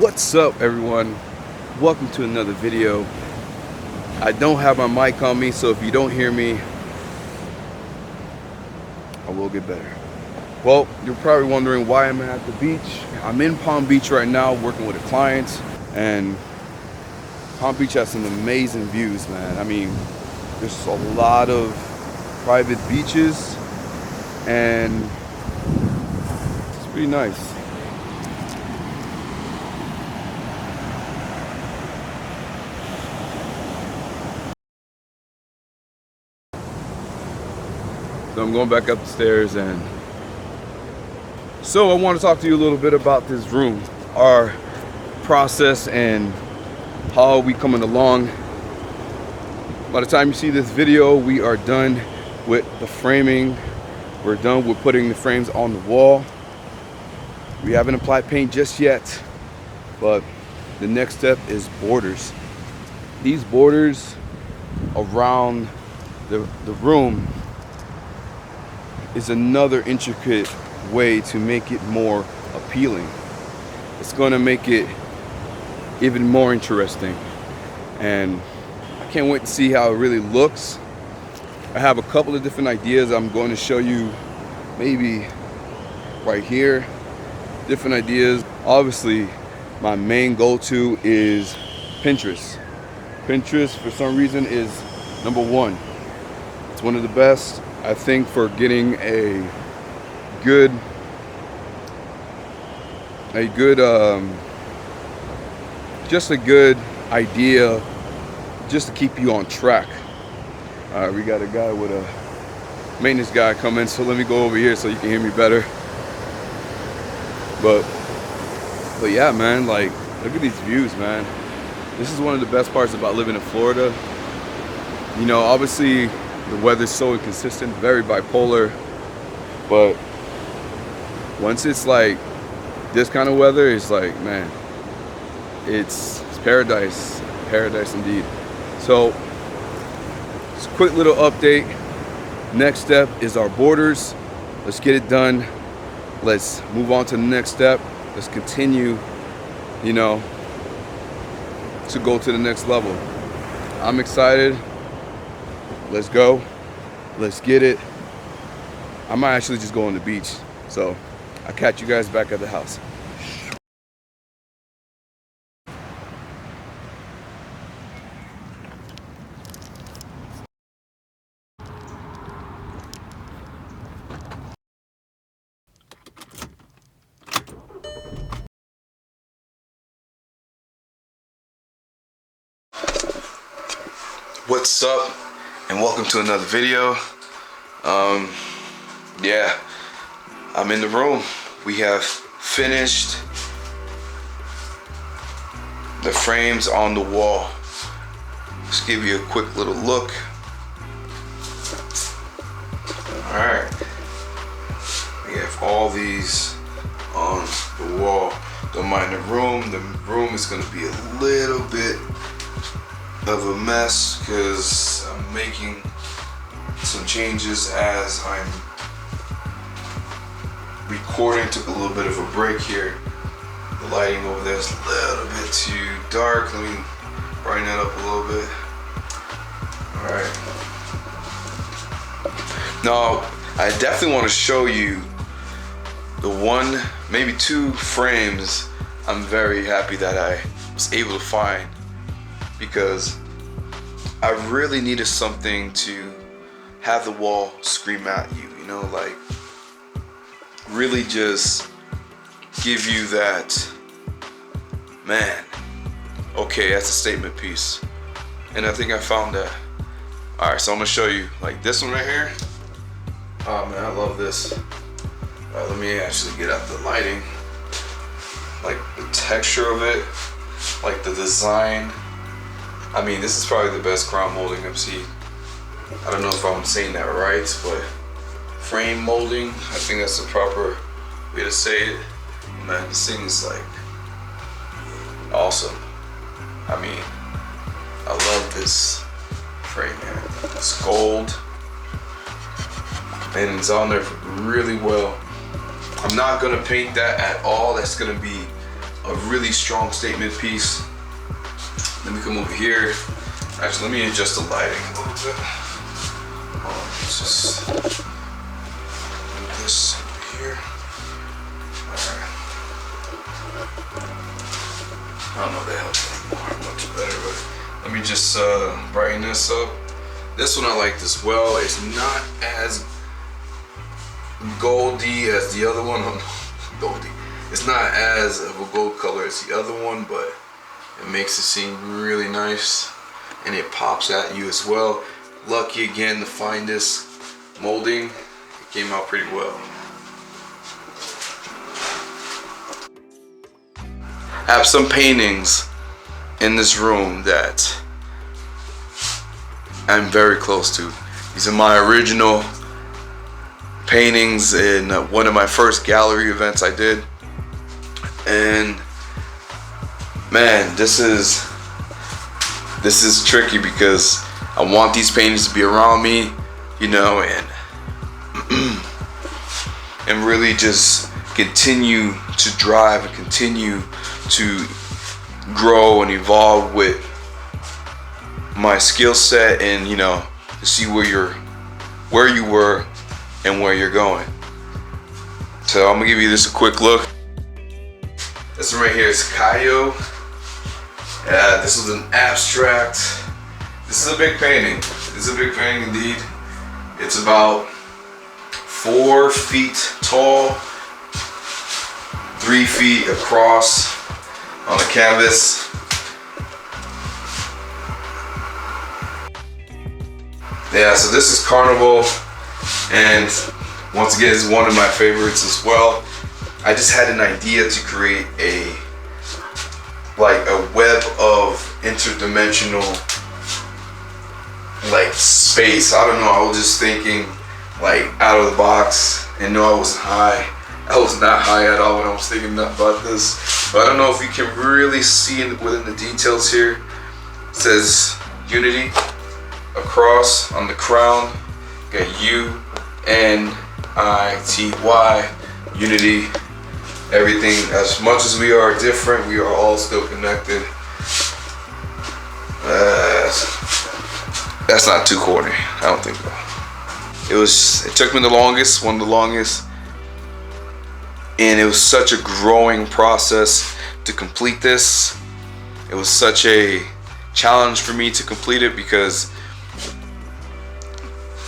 What's up, everyone? Welcome to another video. I don't have my mic on me, so if you don't hear me, I will get better. Well, you're probably wondering why I'm at the beach. I'm in Palm Beach right now working with a client, and Palm Beach has some amazing views, man. I mean, there's a lot of private beaches, and it's pretty nice. So I'm going back up the stairs, and so I want to talk to you a little bit about this room, our process, and how we coming along. By the time you see this video, we are done with the framing. We're done with putting the frames on the wall. We haven't applied paint just yet, but the next step is borders. These borders around the room is another intricate way to make it more appealing. It's going to make it even more interesting, and I can't wait to see how it really looks. I have a couple of different ideas I'm going to show you, maybe right here. Different ideas. Obviously, my main go-to is Pinterest. Pinterest, for some reason, is number one. It's one of the best, I think, for getting a good just a good idea, just to keep you on track. We got a guy with a maintenance guy coming, so let me go over here so you can hear me better. But yeah, man, like, look at these views, man. This is one of the best parts about living in Florida. You know, obviously the weather's so inconsistent, very bipolar, but once it's like this kind of weather, it's like, man, it's paradise indeed. So it's a quick little update. Next step is our borders. Let's get it done. Let's move on to the next step. Let's continue, you know, to go to the next level. I'm excited. Let's go. Let's get it. I might actually just go on the beach. So I'll catch you guys back at the house. What's up, and welcome to another video. Yeah, I'm in the room. We have finished the frames on the wall. Let's give you a quick little look. Alright, we have all these on the wall. Don't mind the room. The room is going to be a little bit of a mess because I'm making some changes as I'm recording. Took a little bit of a break here. The lighting over there is a little bit too dark. Let me brighten that up a little bit. Alright. Now, I definitely want to show you the one, maybe two frames I'm very happy that I was able to find, because I really needed something to have the wall scream at you, you know, like really just give you that, man, okay, that's a statement piece. And I think I found that. Alright, so I'm gonna show you like this one right here. Oh man, I love this. Let me actually get out the lighting. Like the texture of it, like the design. I mean, this is probably the best crown molding I've seen. I don't know if I'm saying that right, but frame molding, I think that's the proper way to say it. Man, this thing is like awesome. I mean, I love this frame, man. It's gold, and it's on there really well. I'm not gonna paint that at all. That's gonna be a really strong statement piece. Let me come over here. Actually, let me adjust the lighting a little bit. Let's just move this over here. Alright. I don't know if that helps much better, but let me just brighten this up. This one I like as well. It's not as goldy as the other one. Goldy. It's not as of a gold color as the other one, but it makes it seem really nice, and it pops at you as well. Lucky again to find this molding. It came out pretty well. I have some paintings in this room that I'm very close to. These are my original paintings in one of my first gallery events I did. And man, this is tricky because I want these paintings to be around me, you know, and really just continue to drive and continue to grow and evolve with my skill set, and you know, to see where you were and where you're going. So I'm gonna give you this a quick look. This one right here is Cayo. This was an abstract. This is a big painting. This is a big painting indeed. It's about 4 feet tall, 3 feet across on the canvas. Yeah, so this is Carnival, and once again, it's one of my favorites as well. I just had an idea to create a web of interdimensional space. I don't know, I was just thinking out of the box, and no, I wasn't high. I was not high at all when I was thinking about this. But I don't know if you can really see it within the details here. It says Unity across on the crown. Got UNITY, Unity. Everything, as much as we are different, we are all still connected. That's not too corny, I don't think so. It took me the longest, one of the longest, and it was such a growing process to complete this. It was such a challenge for me to complete it because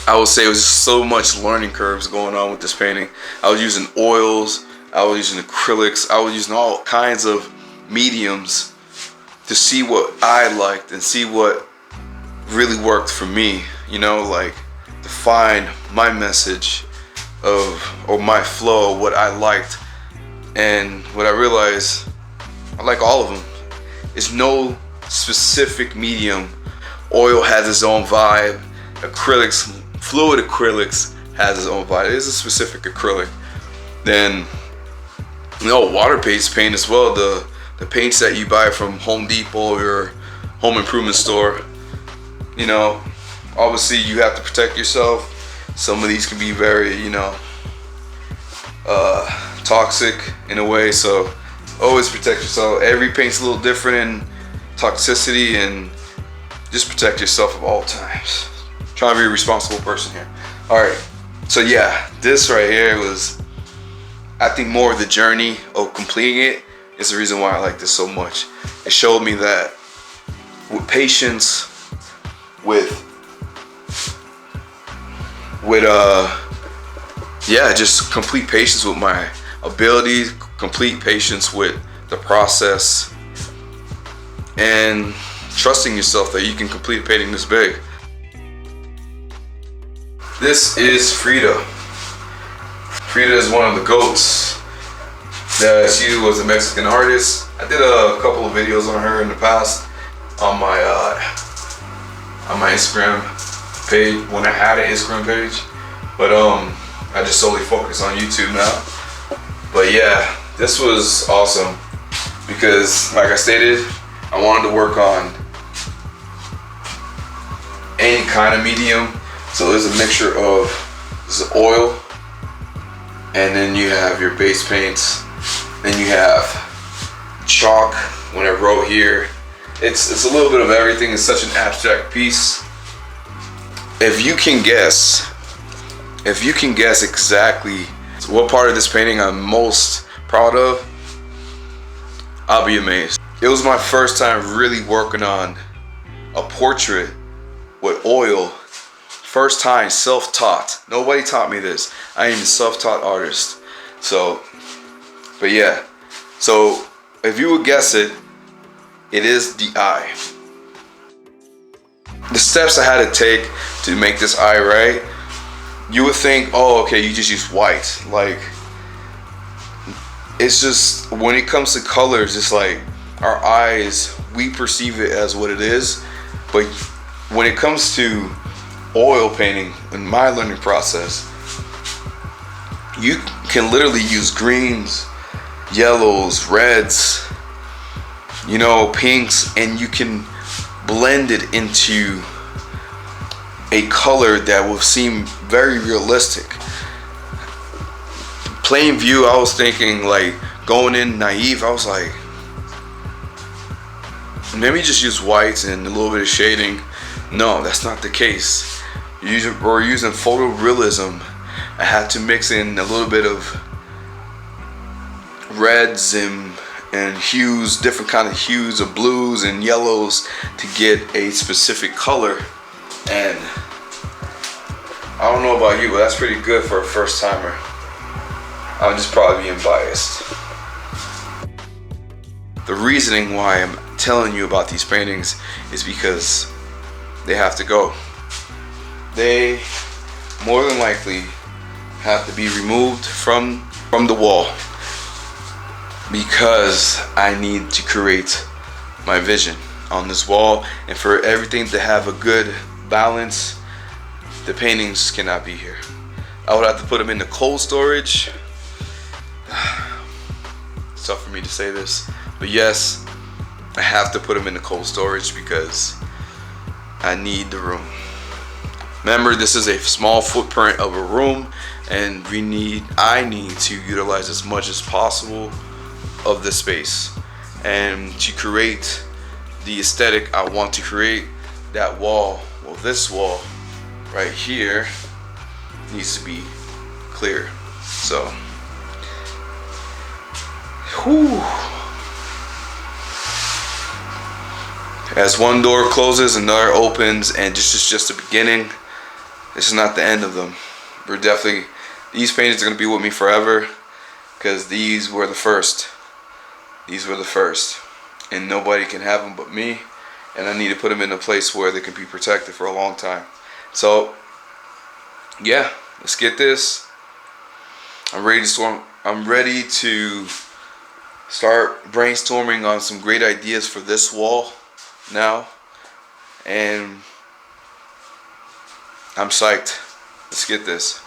I would say it was so much learning curves going on with this painting. I was using oils, I was using acrylics, I was using all kinds of mediums to see what I liked and see what really worked for me, you know, to find my message or my flow, what I liked. And what I realized, I like all of them. It's no specific medium. Oil has its own vibe. Acrylics, fluid acrylics has its own vibe. It is a specific acrylic. Then, you know, water-based paint as well. The paints that you buy from Home Depot or your home improvement store, you know, obviously you have to protect yourself. Some of these can be very, you know, toxic in a way, so always protect yourself. Every paint's a little different in toxicity, and just protect yourself at all times. Trying to be a responsible person here. Alright, so yeah, this right here was, I think, more of the journey of completing it is the reason why I like this so much. It showed me that with patience, just complete patience with my abilities, complete patience with the process, and trusting yourself that you can complete a painting this big. This is Frida. Frida is one of the GOATs. She was a Mexican artist. I did a couple of videos on her in the past on my Instagram page, when I had an Instagram page, but I just solely focus on YouTube now. But yeah, this was awesome because, like I stated, I wanted to work on any kind of medium. So there's a mixture of, this is oil, and then you have your base paints, then you have chalk when I wrote here. It's a little bit of everything. It's such an abstract piece. If you can guess exactly what part of this painting I'm most proud of, I'll be amazed. It was my first time really working on a portrait with oil. First time, self-taught. Nobody taught me this. I am a self-taught artist. So, but yeah. So, if you would guess it, it is the eye. The steps I had to take to make this eye right, you would think, oh, okay, you just use white. Like, it's just, when it comes to colors, it's like our eyes, we perceive it as what it is. But when it comes to oil painting, in my learning process, you can literally use greens, yellows, reds, you know, pinks, and you can blend it into a color that will seem very realistic. Plain view, I was thinking, like, going in naive, I was like, maybe just use whites and a little bit of shading. No, that's not the case. We're using photorealism. I had to mix in a little bit of reds and hues, different kind of hues of blues and yellows to get a specific color. And I don't know about you, but that's pretty good for a first timer. I'm just probably being biased. The reasoning why I'm telling you about these paintings is because they have to go. They more than likely have to be removed from the wall because I need to create my vision on this wall, and for everything to have a good balance, the paintings cannot be here. I would have to put them in the cold storage. It's tough for me to say this, but yes, I have to put them in the cold storage because I need the room. Remember, this is a small footprint of a room, and I need to utilize as much as possible of the space. And to create the aesthetic I want to create, that wall, well, this wall right here needs to be clear. So, whew. As one door closes, another opens, and this is just the beginning. This is not the end of them. These paintings are going to be with me forever because these were the first. These were the first. And nobody can have them but me. And I need to put them in a place where they can be protected for a long time. So, yeah, let's get this. I'm ready to start brainstorming on some great ideas for this wall now. And I'm psyched. Let's get this.